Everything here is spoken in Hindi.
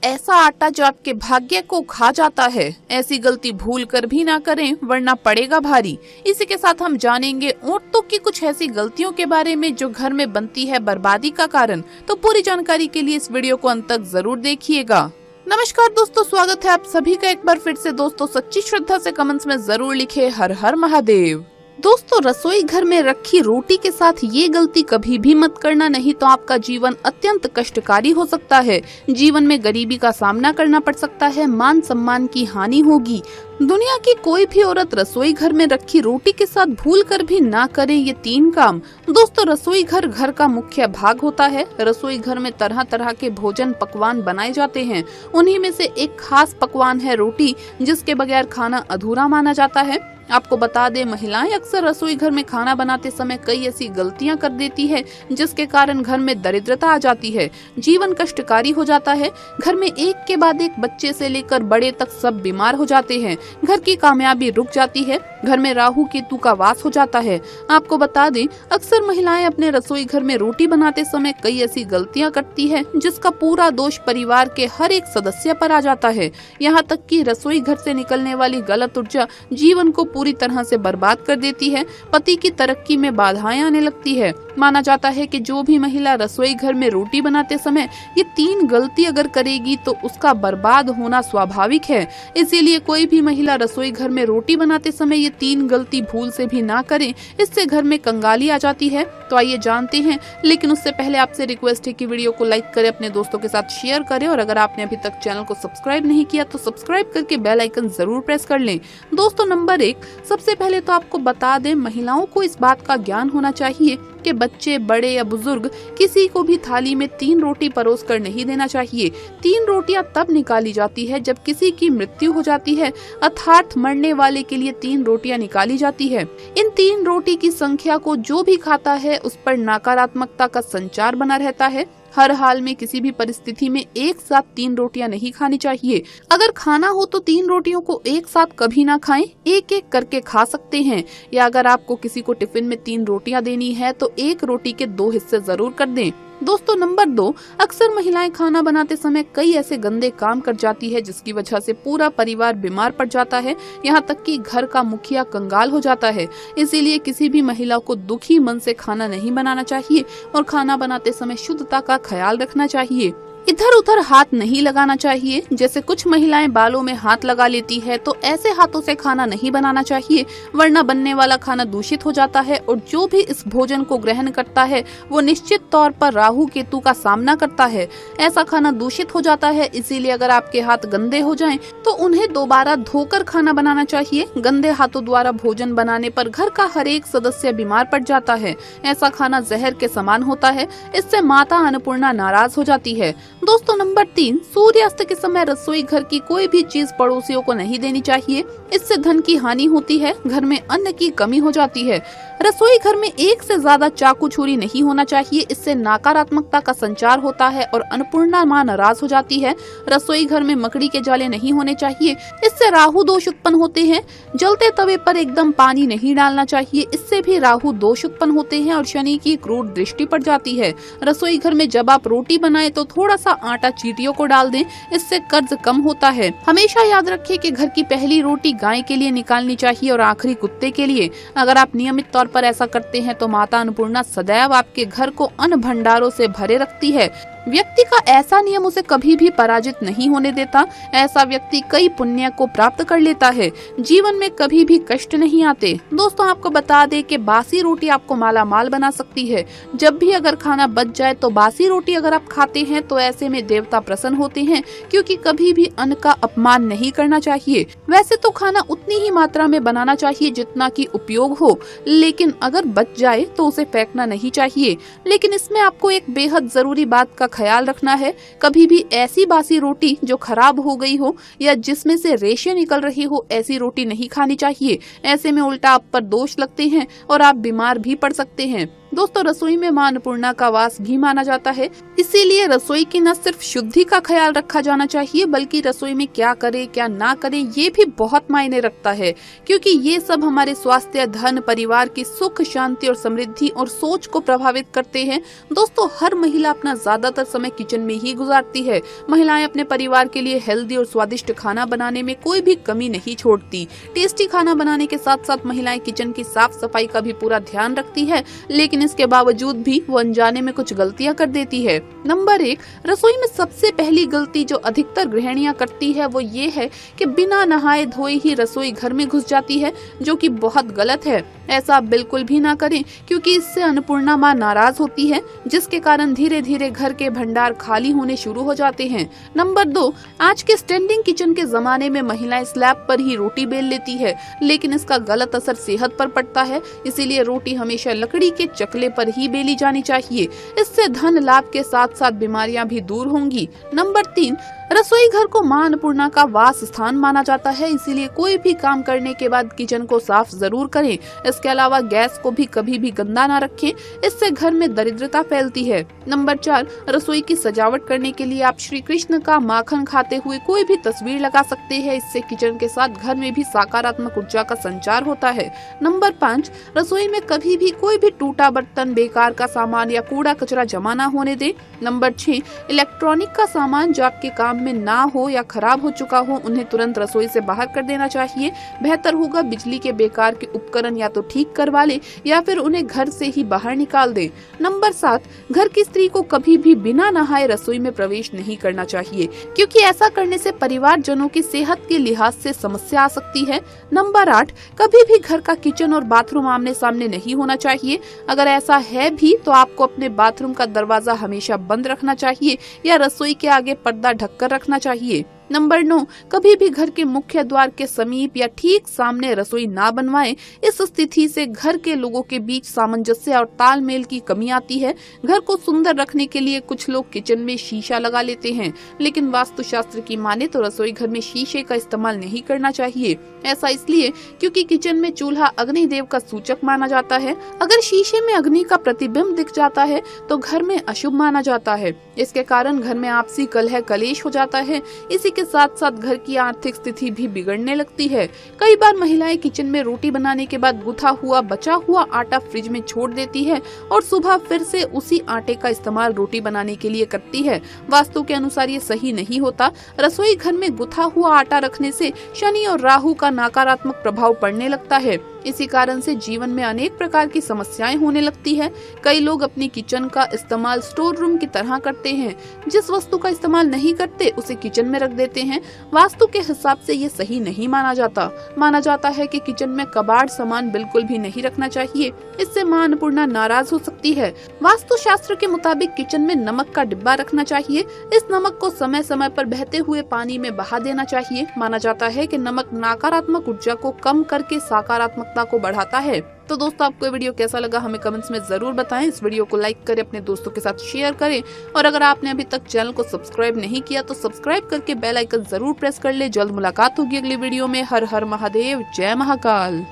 ऐसा आटा जो आपके भाग्य को खा जाता है? ऐसी गलती भूल कर भी ना करें वरना पड़ेगा भारी। इसी के साथ हम जानेंगे औरतों की कुछ ऐसी गलतियों के बारे में जो घर में बनती है बर्बादी का कारण। तो पूरी जानकारी के लिए इस वीडियो को अंत तक जरूर देखिएगा। नमस्कार दोस्तों, स्वागत है आप सभी का एक बार फिर से। दोस्तों सच्ची श्रद्धा से कमेंट्स में जरूर लिखे हर हर महादेव। दोस्तों रसोई घर में रखी रोटी के साथ ये गलती कभी भी मत करना, नहीं तो आपका जीवन अत्यंत कष्टकारी हो सकता है। जीवन में गरीबी का सामना करना पड़ सकता है, मान सम्मान की हानि होगी। दुनिया की कोई भी औरत रसोई घर में रखी रोटी के साथ भूल कर भी ना करे ये 3 काम। दोस्तों रसोई घर घर का मुख्य भाग होता है। रसोई घर में तरह तरह के भोजन पकवान बनाए जाते हैं। उन्हीं में से एक खास पकवान है रोटी, जिसके बगैर खाना अधूरा माना जाता है। आपको बता दें, महिलाएं अक्सर रसोई घर में खाना बनाते समय कई ऐसी गलतियां कर देती है जिसके कारण घर में दरिद्रता आ जाती है, जीवन कष्टकारी हो जाता है। घर में एक के बाद एक बच्चे से लेकर बड़े तक सब बीमार हो जाते हैं। घर की कामयाबी रुक जाती है। घर में राहु केतु का वास हो जाता है। आपको बता दें, अक्सर महिलाएं अपने रसोई घर में रोटी बनाते समय कई ऐसी गलतियां करती है जिसका पूरा दोष परिवार के हर एक सदस्य पर आ जाता है। यहाँ तक कि रसोई घर से निकलने वाली गलत ऊर्जा जीवन को पूरी तरह से बर्बाद कर देती है। पति की तरक्की में बाधाएं आने लगती है। माना जाता है कि जो भी महिला रसोई घर में रोटी बनाते समय ये 3 गलती अगर करेगी तो उसका बर्बाद होना स्वाभाविक है। इसीलिए कोई भी महिला रसोई घर में रोटी बनाते समय ये 3 गलती भूल से भी ना करें, इससे घर में कंगाली आ जाती है। तो आइए जानते हैं, लेकिन उससे पहले आपसे रिक्वेस्ट है कि वीडियो को लाइक करें, अपने दोस्तों के साथ शेयर करें और अगर आपने अभी तक चैनल को सब्सक्राइब नहीं किया तो सब्सक्राइब करके बेल आइकन जरूर प्रेस कर लें। दोस्तों नंबर 1, सबसे पहले तो आपको बता दें, महिलाओं को इस बात का ज्ञान होना चाहिए कि बच्चे, बड़े या बुजुर्ग किसी को भी थाली में 3 रोटी परोस कर नहीं देना चाहिए। 3 रोटियां तब निकाली जाती है जब किसी की मृत्यु हो जाती है, अर्थात मरने वाले के लिए 3 रोटियां निकाली जाती है। इन 3 रोटी की संख्या को जो भी खाता है उस पर नकारात्मकता का संचार बना रहता है। हर हाल में किसी भी परिस्थिति में एक साथ 3 रोटियां नहीं खानी चाहिए। अगर खाना हो तो 3 रोटियों को एक साथ कभी ना खाएं, एक एक करके खा सकते हैं। या अगर आपको किसी को टिफिन में 3 रोटियां देनी है तो 1 रोटी के 2 हिस्से जरूर कर दें। दोस्तों नंबर 2, अक्सर महिलाएं खाना बनाते समय कई ऐसे गंदे काम कर जाती है जिसकी वजह से पूरा परिवार बीमार पड़ जाता है, यहाँ तक कि घर का मुखिया कंगाल हो जाता है। इसीलिए किसी भी महिला को दुखी मन से खाना नहीं बनाना चाहिए और खाना बनाते समय शुद्धता का ख्याल रखना चाहिए। इधर उधर हाथ नहीं लगाना चाहिए। जैसे कुछ महिलाएं बालों में हाथ लगा लेती है तो ऐसे हाथों से खाना नहीं बनाना चाहिए, वरना बनने वाला खाना दूषित हो जाता है और जो भी इस भोजन को ग्रहण करता है वो निश्चित तौर पर राहु केतु का सामना करता है। ऐसा खाना दूषित हो जाता है। इसीलिए अगर आपके हाथ गंदे हो जाएं तो उन्हें दोबारा धोकर खाना बनाना चाहिए। गंदे हाथों द्वारा भोजन बनाने पर घर का हर एक सदस्य बीमार पड़ जाता है। ऐसा खाना जहर के समान होता है। इससे माता अन्नपूर्णा नाराज हो जाती है। दोस्तों नंबर 3, सूर्यास्त के समय रसोई घर की कोई भी चीज पड़ोसियों को नहीं देनी चाहिए। इससे धन की हानि होती है, घर में अन्न की कमी हो जाती है। रसोई घर में एक से ज्यादा चाकू छुरी नहीं होना चाहिए। इससे नकारात्मकता का संचार होता है और अन्नपूर्णा मां नाराज हो जाती है। रसोई घर में मकड़ी के जाले नहीं होने चाहिए, इससे राहु दोष उत्पन्न होते हैं। जलते तवे पर एकदम पानी नहीं डालना चाहिए, इससे भी राहु दोष उत्पन्न होते हैं और शनि की क्रूर दृष्टि पड़ जाती है। रसोई घर में जब आप रोटी बनाए तो थोड़ा सा आटा चींटियों को डाल दें, इससे कर्ज कम होता है। हमेशा याद रखें कि घर की पहली रोटी गाय के लिए निकालनी चाहिए और आखिरी कुत्ते के लिए। अगर आप नियमित तौर पर ऐसा करते हैं तो माता अन्नपूर्णा सदैव आपके घर को अन्न भंडारों से भरे रखती है। व्यक्ति का ऐसा नियम उसे कभी भी पराजित नहीं होने देता। ऐसा व्यक्ति कई पुण्य को प्राप्त कर लेता है। जीवन में कभी भी कष्ट नहीं आते। दोस्तों आपको बता दें कि बासी रोटी आपको माला माल बना सकती है। जब भी अगर खाना बच जाए तो बासी रोटी अगर आप खाते हैं तो ऐसे में देवता प्रसन्न होते हैं, क्योंकि कभी भी अन्न का अपमान नहीं करना चाहिए। वैसे तो खाना उतनी ही मात्रा में बनाना चाहिए जितना की उपयोग हो, लेकिन अगर बच जाए तो उसे फेंकना नहीं चाहिए। लेकिन इसमें आपको एक बेहद जरूरी बात का ख्याल रखना है, कभी भी ऐसी बासी रोटी जो खराब हो गई हो या जिसमें से रेशे निकल रही हो ऐसी रोटी नहीं खानी चाहिए। ऐसे में उल्टा आप पर दोष लगते हैं और आप बीमार भी पड़ सकते हैं। दोस्तों रसोई में मां अन्नपूर्णा का वास भी माना जाता है, इसीलिए रसोई की न सिर्फ शुद्धि का ख्याल रखा जाना चाहिए बल्कि रसोई में क्या करे क्या ना करे ये भी बहुत मायने रखता है, क्योंकि ये सब हमारे स्वास्थ्य, धन, परिवार की सुख, शांति और समृद्धि और सोच को प्रभावित करते हैं। दोस्तों हर महिला अपना ज्यादातर समय किचन में ही गुजारती है। महिलाएं अपने परिवार के लिए हेल्दी और स्वादिष्ट खाना बनाने में कोई भी कमी नहीं छोड़ती। टेस्टी खाना बनाने के साथ साथ महिलाएं किचन की साफ सफाई का भी पूरा ध्यान रखती है, लेकिन इसके बावजूद भी वो अनजाने में कुछ गलतियां कर देती है। नंबर 1, रसोई में सबसे पहली गलती जो अधिकतर गृहिणियां करती है वो ये है कि बिना नहाए धोए ही रसोई घर में घुस जाती है, जो कि बहुत गलत है। ऐसा बिल्कुल भी ना करें, क्योंकि इससे अन्नपूर्णा मां नाराज होती है, जिसके कारण धीरे धीरे घर के भंडार खाली होने शुरू हो जाते हैं। नंबर 2, आज के स्टैंडिंग किचन के जमाने में महिलाएं स्लैब पर ही रोटी बेल लेती है, लेकिन इसका गलत असर सेहत पर पड़ता है। इसीलिए रोटी हमेशा लकड़ी के चकले पर ही बेली जानी चाहिए। इससे धन लाभ के साथ साथ बीमारियां भी दूर होंगी। नंबर 3, रसोई घर को मां अन्नपूर्णा का वास स्थान माना जाता है, इसीलिए कोई भी काम करने के बाद किचन को साफ जरूर करें। इसके अलावा गैस को भी कभी भी गंदा ना रखें, इससे घर में दरिद्रता फैलती है। नंबर 4, रसोई की सजावट करने के लिए आप श्री कृष्ण का माखन खाते हुए कोई भी तस्वीर लगा सकते हैं। इससे किचन के साथ घर में भी सकारात्मक ऊर्जा का संचार होता है। नंबर 5, रसोई में कभी भी कोई भी टूटा बर्तन, बेकार का सामान या कूड़ा कचरा जमा ना होने दें। नंबर 6, इलेक्ट्रॉनिक का सामान जो आपके काम में ना हो या खराब हो चुका हो उन्हें तुरंत रसोई से बाहर कर देना चाहिए। बेहतर होगा बिजली के बेकार के उपकरण या तो ठीक करवा ले या फिर उन्हें घर से ही बाहर निकाल दे। नंबर 7, घर की स्त्री को कभी भी बिना नहाए रसोई में प्रवेश नहीं करना चाहिए, क्योंकि ऐसा करने से परिवारजनों की सेहत के लिहाज से समस्या आ सकती है। नंबर 8, कभी भी घर का किचन और बाथरूम आमने सामने नहीं होना चाहिए। अगर ऐसा है भी तो आपको अपने बाथरूम का दरवाजा हमेशा बंद रखना चाहिए या रसोई के आगे पर्दा ढककर रखना चाहिए। नंबर 9, कभी भी घर के मुख्य द्वार के समीप या ठीक सामने रसोई ना बनवाएं। इस स्थिति से घर के लोगों के बीच सामंजस्य और तालमेल की कमी आती है। घर को सुंदर रखने के लिए कुछ लोग किचन में शीशा लगा लेते हैं, लेकिन वास्तुशास्त्र की माने तो रसोई घर में शीशे का इस्तेमाल नहीं करना चाहिए। ऐसा इसलिए क्योंकि किचन में चूल्हा अग्निदेव का सूचक माना जाता है। अगर शीशे में अग्नि का प्रतिबिंब दिख जाता है तो घर में अशुभ माना जाता है। इसके कारण घर में आपसी कलह कलेश हो जाता है। इसी के साथ साथ घर की आर्थिक स्थिति भी बिगड़ने लगती है। कई बार महिलाएं किचन में रोटी बनाने के बाद गुथा हुआ बचा हुआ आटा फ्रिज में छोड़ देती है और सुबह फिर से उसी आटे का इस्तेमाल रोटी बनाने के लिए करती है। वास्तु के अनुसार ये सही नहीं होता। रसोई घर में गुथा हुआ आटा रखने से शनि और राहु का नकारात्मक प्रभाव पड़ने लगता है। इसी कारण से जीवन में अनेक प्रकार की समस्याएं होने लगती है। कई लोग अपनी किचन का इस्तेमाल स्टोर रूम की तरह करते हैं। जिस वस्तु का इस्तेमाल नहीं करते उसे किचन में रख देते हैं। वास्तु के हिसाब से ये सही नहीं माना जाता। माना जाता है कि किचन में कबाड़ सामान बिल्कुल भी नहीं रखना चाहिए, इससे मां अन्नपूर्णा नाराज हो सकती है। वास्तु शास्त्र के मुताबिक किचन में नमक का डिब्बा रखना चाहिए। इस नमक को समय समय पर बहते हुए पानी में बहा देना चाहिए। माना जाता है कि नमक नकारात्मक ऊर्जा को कम करके सकारात्मकता को बढ़ाता है। तो दोस्तों आपको ये वीडियो कैसा लगा हमें कमेंट्स में जरूर बताएं। इस वीडियो को लाइक करें, अपने दोस्तों के साथ शेयर करें और अगर आपने अभी तक चैनल को सब्सक्राइब नहीं किया तो सब्सक्राइब करके बेल आइकन जरूर प्रेस कर ले। जल्द मुलाकात होगी अगली वीडियो में। हर हर महादेव, जय महाकाल।